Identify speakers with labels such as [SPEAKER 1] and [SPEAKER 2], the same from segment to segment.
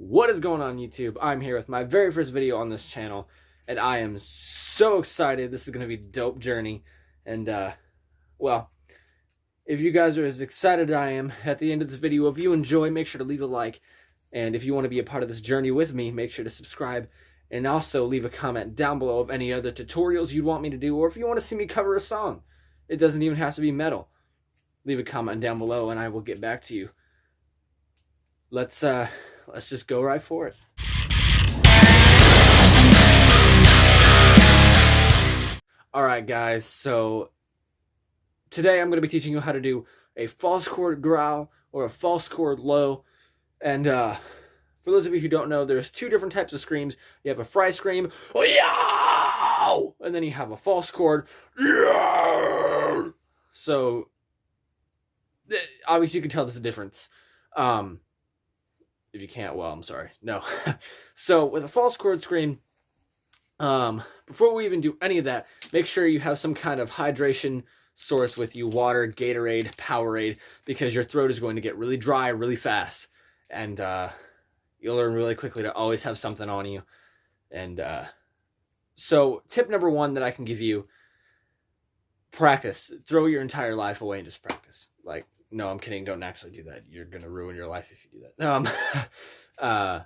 [SPEAKER 1] What is going on, YouTube? I'm here with my very first video on this channel, and I am so excited. This is going to be a dope journey. And, well, if you guys are as excited as I am at the end of this video, if you enjoy, make sure to leave a like. And if you want to be a part of this journey with me, make sure to subscribe. And also leave a comment down below of any other tutorials you'd want me to do, or if you want to see me cover a song. It doesn't even have to be metal. Leave a comment down below and I will get back to you. Let's just go right for it. Alright guys, so today I'm going to be teaching you how to do a false chord growl or a false chord low. And for those of you who don't know, there's two different types of screams. You have a fry scream, yow! And then you have a false chord, yow! So obviously you can tell there's a difference. If you can't, well, I'm sorry. No. So with a false chord scream, before we even do any of that, make sure you have some kind of hydration source with you, water, Gatorade, Powerade, because your throat is going to get really dry really fast. And you'll learn really quickly to always have something on you. And so tip number one that I can give you, practice. Throw your entire life away and just practice. Like, no, I'm kidding. Don't actually do that. You're going to ruin your life if you do that.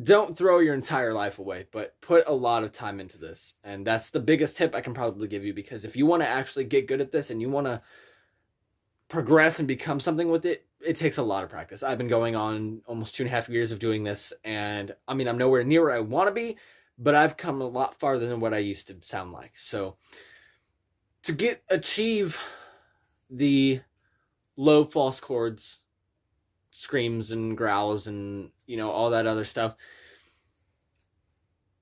[SPEAKER 1] Don't throw your entire life away, but put a lot of time into this. And that's the biggest tip I can probably give you, because if you want to actually get good at this and you want to progress and become something with it, it takes a lot of practice. I've been going on almost 2.5 years of doing this, and I mean, I'm nowhere near where I want to be, but I've come a lot farther than what I used to sound like. So to achieve the low false chords, screams and growls and, you know, all that other stuff,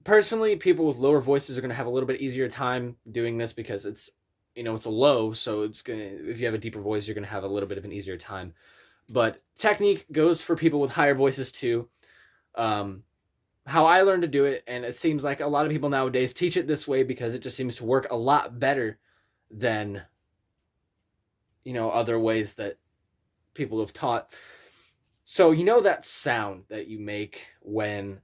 [SPEAKER 1] personally, people with lower voices are going to have a little bit easier time doing this, because it's, you know, it's a low, so it's gonna, if you have a deeper voice, you're going to have a little bit of an easier time. But technique goes for people with higher voices too. How I learned to do it, and it seems like a lot of people nowadays teach it this way because it just seems to work a lot better than, you know, other ways that people have taught. So, you know that sound that you make when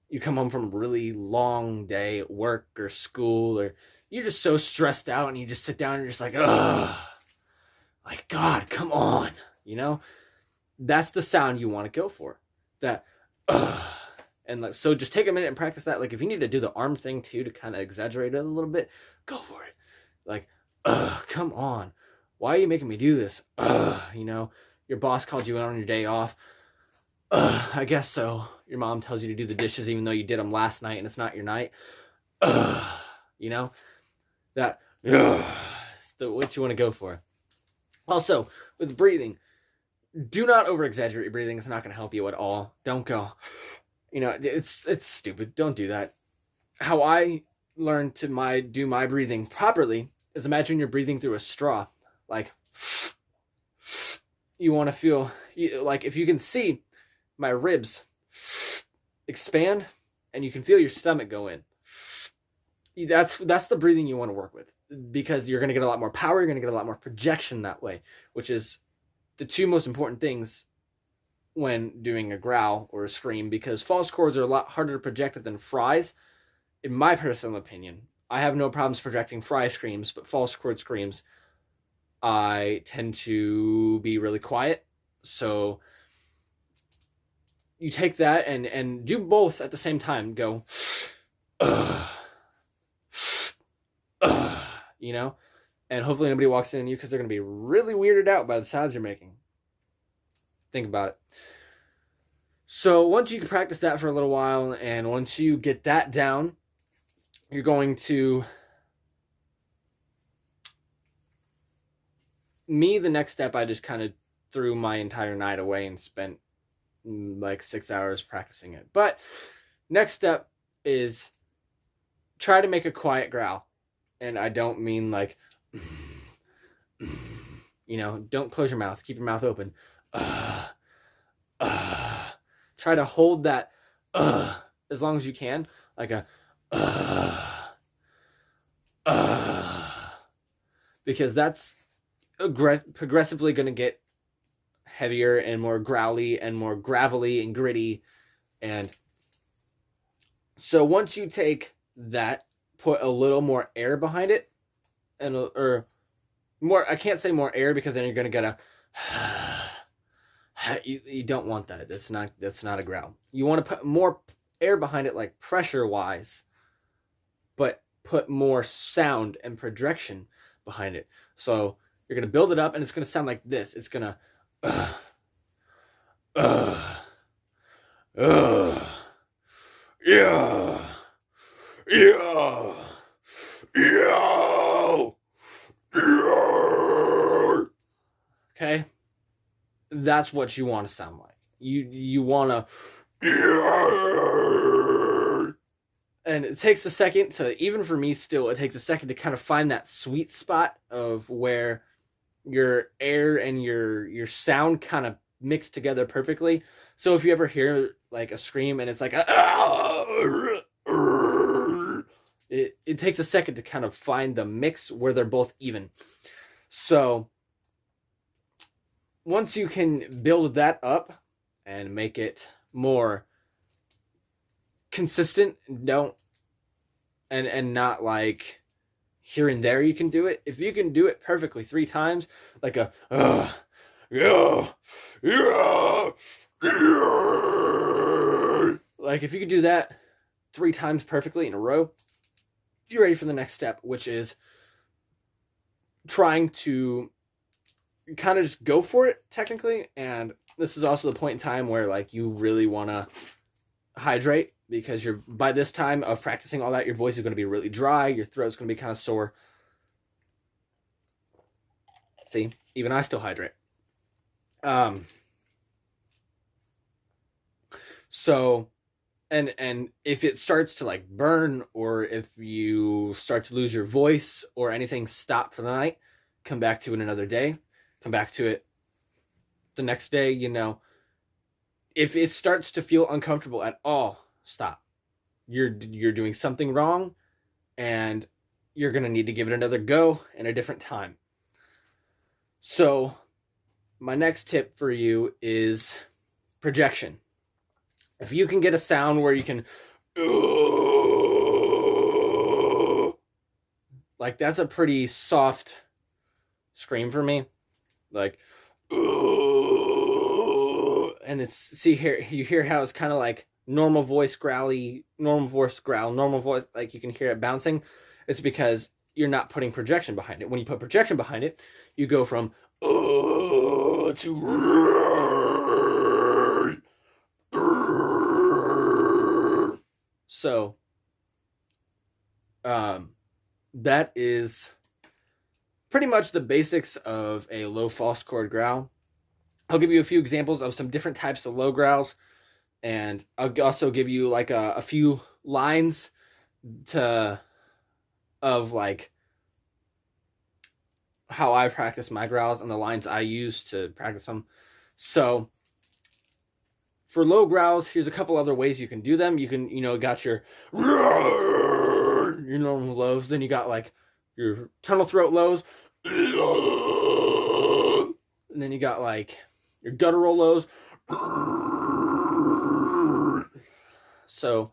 [SPEAKER 1] you come home from a really long day at work or school, or you're just so stressed out and you just sit down and you're just like, ugh, like, God, come on, you know? That's the sound you want to go for. That, ugh. And like, so just take a minute and practice that. Like, if you need to do the arm thing too to kind of exaggerate it a little bit, go for it. Like, ugh, come on. Why are you making me do this? Ugh, you know, your boss called you out on your day off. Ugh, I guess so. Your mom tells you to do the dishes even though you did them last night and it's not your night. Ugh, you know, that, ugh, is what you want to go for. Also, with breathing, do not over-exaggerate your breathing. It's not going to help you at all. Don't go, you know, it's stupid. Don't do that. How I learned to do my breathing properly is, imagine you're breathing through a straw. Like, you want to feel, like, if you can see my ribs expand and you can feel your stomach go in, that's the breathing you want to work with, because you're going to get a lot more power, you're going to get a lot more projection that way, which is the two most important things when doing a growl or a scream, because false chords are a lot harder to project than fries, in my personal opinion. I have no problems projecting fry screams, but false chord screams, I tend to be really quiet. So you take that and do both at the same time. Go, you know, and hopefully nobody walks in on you, because they're going to be really weirded out by the sounds you're making. Think about it. So once you can practice that for a little while, and once you get that down, you're going to, the next step, I just kind of threw my entire night away and spent like 6 hours practicing it. But next step is try to make a quiet growl. And I don't mean like, you know, don't close your mouth. Keep your mouth open. Try to hold that as long as you can, like a because that's progressively going to get heavier and more growly and more gravelly and gritty And so once you take that, put a little more air behind it, and or more, I can't say more air because then you're gonna get a you don't want that. That's not a growl. You want to put more air behind it, like pressure wise, but put more sound and projection behind it. So you're gonna build it up, and it's gonna sound like this. It's gonna uh, uh, yeah, yeah, yeah, yeah. Okay, that's what you want to sound like. You want to, and it takes a second to, even for me still, it takes a second to kind of find that sweet spot of where your air and your sound kind of mix together perfectly. So if you ever hear like a scream and it's like it takes a second to kind of find the mix where they're both even. So once you can build that up and make it more consistent, and not like here and there, you can do it. If you can do it perfectly 3 times, like a yeah, yeah, yeah, like if you could do that 3 times perfectly in a row, you're ready for the next step, which is trying to kind of just go for it technically. And this is also the point in time where like you really want to hydrate, because you're, by this time of practicing all that, your voice is going to be really dry, your throat's going to be kind of sore. See, even I still hydrate. So, and if it starts to like burn, or if you start to lose your voice or anything, stop for the night, come back to it another day, come back to it the next day. You know, if it starts to feel uncomfortable at all, stop. You're doing something wrong, and you're going to need to give it another go in a different time. So my next tip for you is projection. If you can get a sound where you can like, that's a pretty soft scream for me. Like, and it's, see here, you hear how it's kind of like normal voice growly, normal voice growl, normal voice, like you can hear it bouncing. It's because you're not putting projection behind it. When you put projection behind it, you go from to. So that is pretty much the basics of a low false chord growl. I'll give you a few examples of some different types of low growls, and I'll also give you like a few lines of like how I practice my growls and the lines I use to practice them. So for low growls, here's a couple other ways you can do them. You can, got your normal lows, then you got like your tunnel throat lows, and then you got like your guttural lows. So,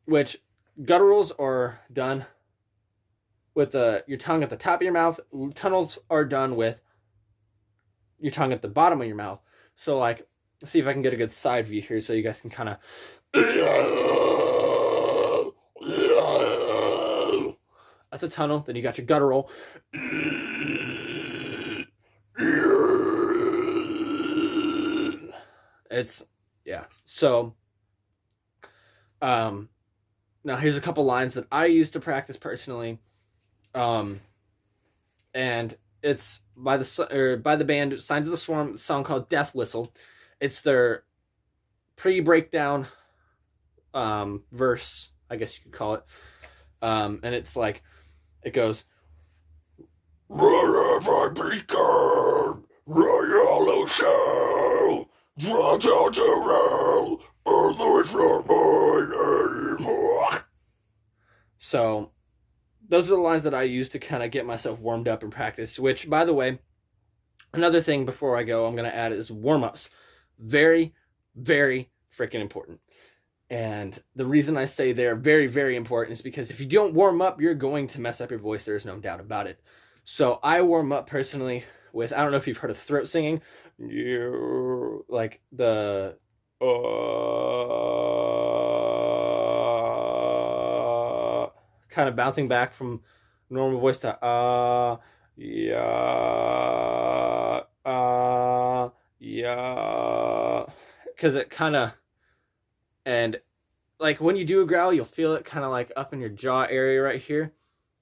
[SPEAKER 1] which gutturals are done with your tongue at the top of your mouth. Tunnels are done with your tongue at the bottom of your mouth. So, like, let's see if I can get a good side view here so you guys can kind of. That's a tunnel. Then you got your guttural. It's, yeah. So, now here's a couple lines that I use to practice personally. And it's by the band Signs of the Swarm, a song called Death Whistle. It's their pre-breakdown verse, I guess you could call it. And it's like, it goes, so those are the lines that I use to kind of get myself warmed up and practice, which, by the way, another thing before I go, I'm going to add is warm-ups. Very, very freaking important. And the reason I say they're very, very important is because if you don't warm up, you're going to mess up your voice. There's no doubt about it. So I warm up personally with, I don't know if you've heard of throat singing, like the kind of bouncing back from normal voice to yeah, because it kind of, and like when you do a growl, you'll feel it kind of like up in your jaw area right here,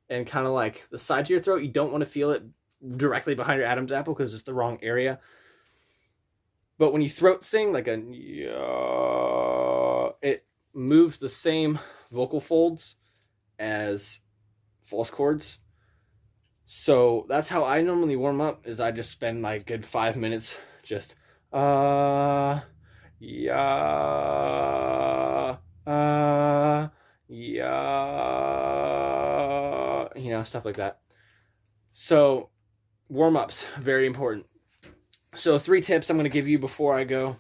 [SPEAKER 1] and kind of like the side of your throat. You don't want to feel it directly behind your Adam's apple because it's the wrong area. But when you throat sing like a it moves the same vocal folds as false chords. So that's how I normally warm up, is I just spend like a good 5 minutes just yeah, you know, stuff like that. So warm-ups, very important. So 3 tips I'm going to give you before I go.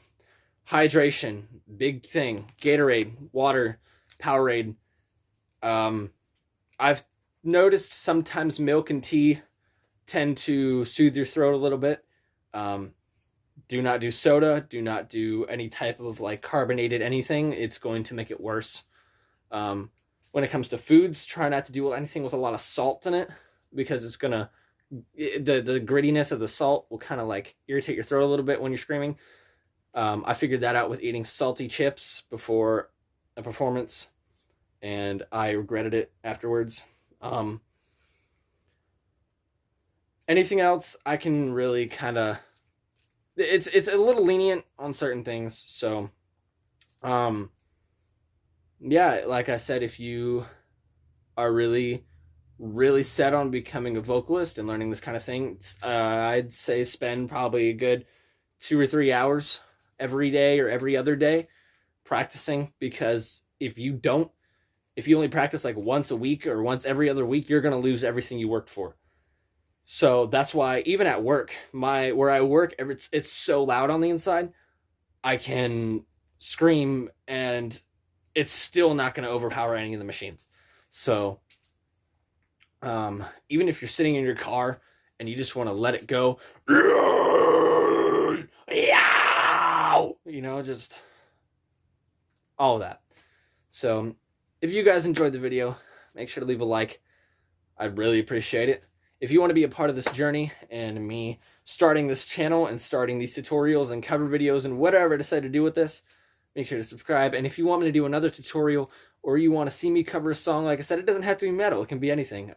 [SPEAKER 1] Hydration, big thing. Gatorade, water, Powerade. I've noticed sometimes milk and tea tend to soothe your throat a little bit. Do not do soda. Do not do any type of like carbonated anything. It's going to make it worse. When it comes to foods, try not to do anything with a lot of salt in it, because it's gonna, the grittiness of the salt will kind of like irritate your throat a little bit when you're screaming. I figured that out with eating salty chips before a performance, and I regretted it afterwards. Anything else, I can really kind of, it's a little lenient on certain things. So, yeah, like I said, if you are really, really set on becoming a vocalist and learning this kind of thing, I'd say spend probably a good 2 or 3 hours every day or every other day practicing, because if you only practice like once a week or once every other week, you're going to lose everything you worked for. So that's why even at work, where I work, it's so loud on the inside, I can scream and it's still not going to overpower any of the machines. So even if you're sitting in your car and you just want to let it go, you know, just all of that. So if you guys enjoyed the video, make sure to leave a like. I'd really appreciate it. If you want to be a part of this journey and me starting this channel and starting these tutorials and cover videos and whatever I decide to do with this, make sure to subscribe. And if you want me to do another tutorial, or you want to see me cover a song, like I said, it doesn't have to be metal. It can be anything.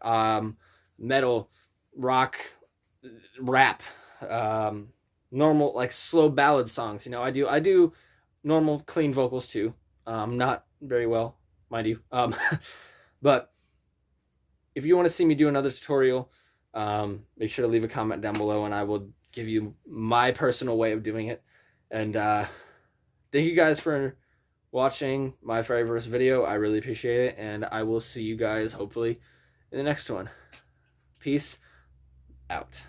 [SPEAKER 1] Metal, rock, rap, normal, like slow ballad songs. You know, I do normal, clean vocals too. Not very well, mind you. But if you want to see me do another tutorial, make sure to leave a comment down below, and I will give you my personal way of doing it. And thank you guys for watching my very first video. I really appreciate it, and I will see you guys hopefully in the next one. Peace out.